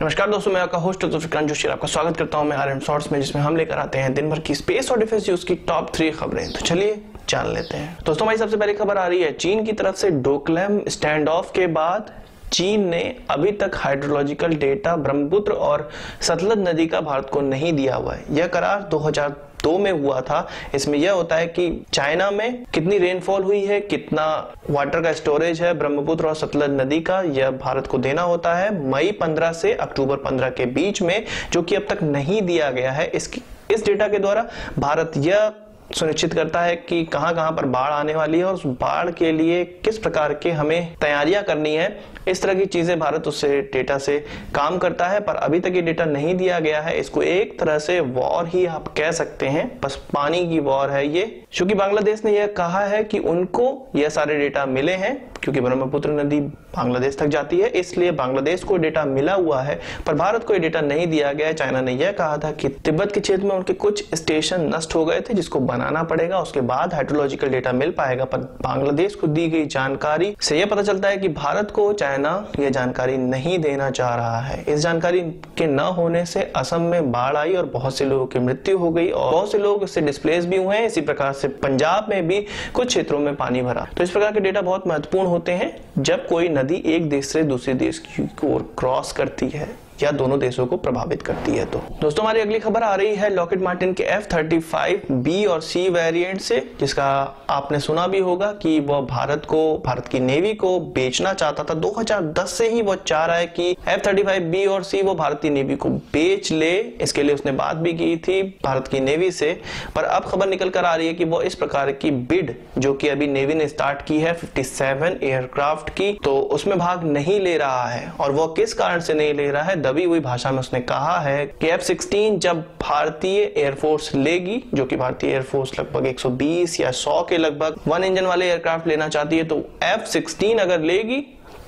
नमस्कार दोस्तों, मैं आपका होस्ट जुल्फिकार जोशी आपका स्वागत करता हूं मैं आरएम शॉर्ट्स में, जिसमें हम लेकर आते हैं दिन भर की स्पेस और डिफेंस न्यूज की टॉप 3 खबरें। तो चलिए जान लेते हैं। दोस्तों, हमारी सबसे पहली खबर आ रही है चीन की तरफ से। डोकलाम स्टैंड ऑफ के बाद चीन ने अभी तक हाइड्रोलॉजिकल डेटा ब्रह्मपुत्र और सतलज नदी का भारत को नहीं दिया हुआ है। यह करार 2002 में हुआ था। इसमें यह होता है कि चाइना में कितनी रेनफॉल हुई है, कितना वाटर का स्टोरेज है ब्रह्मपुत्र और सतलज नदी का, यह भारत को देना होता है मई 15 से अक्टूबर 15 के बीच में, जो कि अब तक नहीं दिया गया है। इस डेटा के द्वारा भारत यह सुनिश्चित करता है कि कहां-कहां पर बाढ़ आने वाली है और उस बाढ़ के लिए किस प्रकार के हमें तैयारियां करनी है। इस तरह की चीजें भारत उससे डेटा से काम करता है, पर अभी तक ये डेटा नहीं दिया गया है। इसको एक तरह से वॉर ही आप कह सकते हैं, बस पानी की वॉर है ये। क्योंकि बांग्लादेश ने यह कहा है कि उनको यह सारे डेटा मिले हैं, क्योंकि ब्रह्मपुत्र नदी बांग्लादेश तक जाती है, इसलिए बांग्लादेश को डेटा मिला हुआ है, पर भारत को डेटा नहीं दिया गया है। चाइना ने यह कहा था कि तिब्बत के क्षेत्र में उनके कुछ स्टेशन नष्ट हो गए थे, जिसको बनाना पड़ेगा, उसके बाद हाइड्रोलॉजिकल डेटा मिल पाएगा। पर बांग्लादेश को दी गई जानकारी से यह पता चलता है कि भारत को चाइना यह जानकारी नहीं देना चाह रहा है। इस जानकारी के न होने से असम में बाढ़ आई और बहुत से लोगों की मृत्यु हो गई और बहुत से लोग इससे डिस्प्लेस भी हुए हैं। इसी प्रकार से पंजाब में भी कुछ क्षेत्रों में पानी भरा। तो इस प्रकार के डेटा बहुत महत्वपूर्ण होते हैं जब कोई नदी एक देश से दूसरे देश की ओर क्रॉस करती है या दोनों देशों को प्रभावित करती है। तो दोस्तों, हमारी अगली खबर आ रही है लॉकहीड मार्टिन के F-35B और C वेरिएंट से, जिसका आपने सुना भी होगा कि वह भारत की नेवी को बेचना चाहता था। 2010 से ही वो चाह रहा है कि F-35B और C वो भारतीय नेवी को बेच ले। इसके लिए उसने बात भी की थी भारत की नेवी से, पर अब खबर निकल कर आ रही है कि वो इस प्रकार की बिड जो कि अभी नेवी ने स्टार्ट की है 57 एयरक्राफ्ट की, तो उसमें भाग नहीं ले रहा है। और वो किस कारण से नहीं ले रहा है, दबी हुई भाषा में उसने कहा है कि F-16 जब भारतीय एयरफोर्स लेगी, जो कि भारतीय एयरफोर्स लगभग 120 या 100 के लगभग 1 इंजन वाले एयरक्राफ्ट लेना चाहती है, तो F-16 अगर लेगी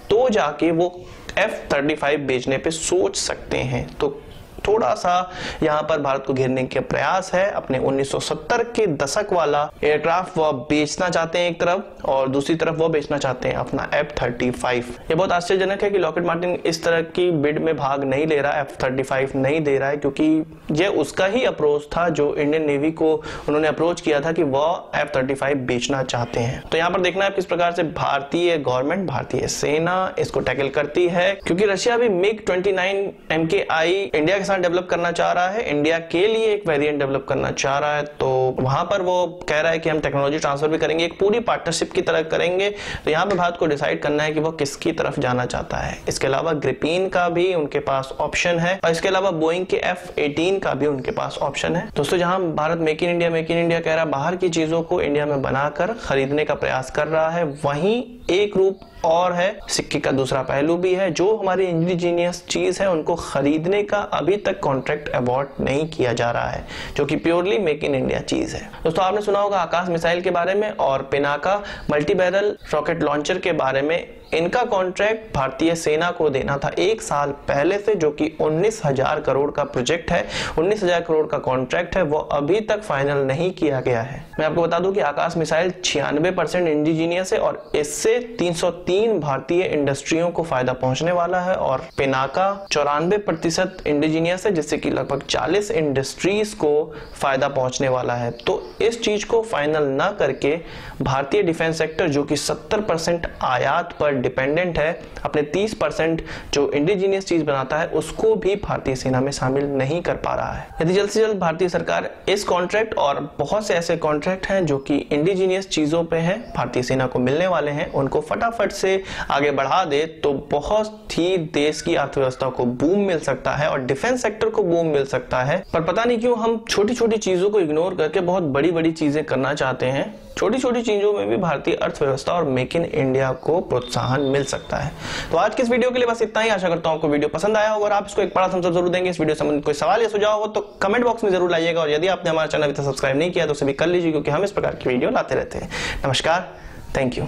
तो जाके वो F-35 बेचने पे सोच सकते हैं। तो थोड़ा सा यहाँ पर भारत को घेरने के प्रयास है। अपने 1970 के दशक वाला एयरक्राफ्ट वो बेचना चाहते हैं एक तरफ, और दूसरी तरफ वो बेचना चाहते हैं अपना F-35। ये बहुत आश्चर्यजनक है कि लॉकहीड मार्टिन इस तरह की बिड में भाग नहीं ले रहा, F-35 नहीं दे रहा है, क्योंकि ये उसका ही अप्रोच था जो इंडियन नेवी को उन्होंने अप्रोच किया था कि वह F-35 बेचना चाहते हैं। तो यहाँ पर देखना है किस प्रकार से भारतीय गवर्नमेंट, भारतीय सेना इसको टैकल करती है, क्योंकि रशिया भी MiG-29 MKI इंडिया के साथ डेवलप करना चाह रहा है, इंडिया के लिए एक वेरिएंट डेवलप करना चाह रहा है। तो वहां पर वो कह रहा है कि हम टेक्नोलॉजी ट्रांसफर भी करेंगे, एक पूरी पार्टनरशिप की तरह करेंगे। तो यहाँ पे भारत को डिसाइड करना है कि वो किसकी तरफ जाना चाहता है। इसके अलावा ग्रिपीन का भी उनके पास ऑप्शन है, और इसके अलावा बोइंग के F-18 का भी उनके पास ऑप्शन है। दोस्तों, जहां भारत मेक इन इंडिया कह रहा है, बाहर की चीजों को इंडिया में बनाकर खरीदने का प्रयास कर रहा है, वहीं एक रूप और है, सिक्के का दूसरा पहलू भी है। जो हमारी इंडिजीनियस चीज है उनको खरीदने का अभी तक कॉन्ट्रैक्ट अवॉर्ड नहीं किया जा रहा है, जो कि प्योरली मेक इन इंडिया चीज है। दोस्तों, आपने सुना होगा आकाश मिसाइल के बारे में और Pinaka multi barrel rocket launcher के बारे में। इनका कॉन्ट्रैक्ट भारतीय सेना को देना था 1 साल पहले से, जो कि 19,000 करोड़ का प्रोजेक्ट है, 19,000 करोड़ का कॉन्ट्रैक्ट है, वो अभी तक फाइनल नहीं किया गया है। मैं आपको बता दूं कि आकाश मिसाइल 96% इंडिजीनियस है और इससे 303 भारतीय इंडस्ट्रियों को फायदा पहुंचने वाला है, और पिनाका 94% इंडिजीनियस है, जिससे कि लगभग 40 इंडस्ट्रीज को फायदा पहुंचने वाला है। तो इस चीज को फाइनल ना करके भारतीय डिफेंस सेक्टर, जो कि 70% आयात पर डिपेंडेंट है, अपने 30% जो इंडिजीनियस चीज बनाता है उसको भी भारतीय सेना में शामिल नहीं कर पा रहा है। यदि जल्द से जल्द भारतीय सरकार इस कॉन्ट्रैक्ट और बहुत से ऐसे कॉन्ट्रैक्ट हैं जो कि इंडिजीनियस चीजों पे हैं, भारतीय सेना को मिलने वाले हैं, उनको फटाफट से आगे बढ़ा दे, तो बहुत ही देश की अर्थव्यवस्था को बूम मिल सकता है और डिफेंस सेक्टर को बूम मिल सकता है। पर पता नहीं क्यों हम छोटी छोटी चीजों को इग्नोर करके बहुत बड़ी बड़ी चीजें करना चाहते हैं। छोटी छोटी चीजों में भी भारतीय अर्थव्यवस्था और मेक इन इंडिया को प्रोत्साहन मिल सकता है। तो आज के इस वीडियो के लिए बस इतना ही। आशा करता हूं आपको वीडियो पसंद आया होगा और आप इसको एक बड़ा थम्स अप जरूर देंगे। इस वीडियो संबंधित कोई सवाल या सुझाव हो तो कमेंट बॉक्स में जरूर लाइएगा, और यदि आपने हमारा चैनल अभी तक सब्सक्राइब नहीं किया तो उसे भी कर लीजिए, क्योंकि हम इस प्रकार की वीडियो लाते रहते हैं। नमस्कार, थैंक यू।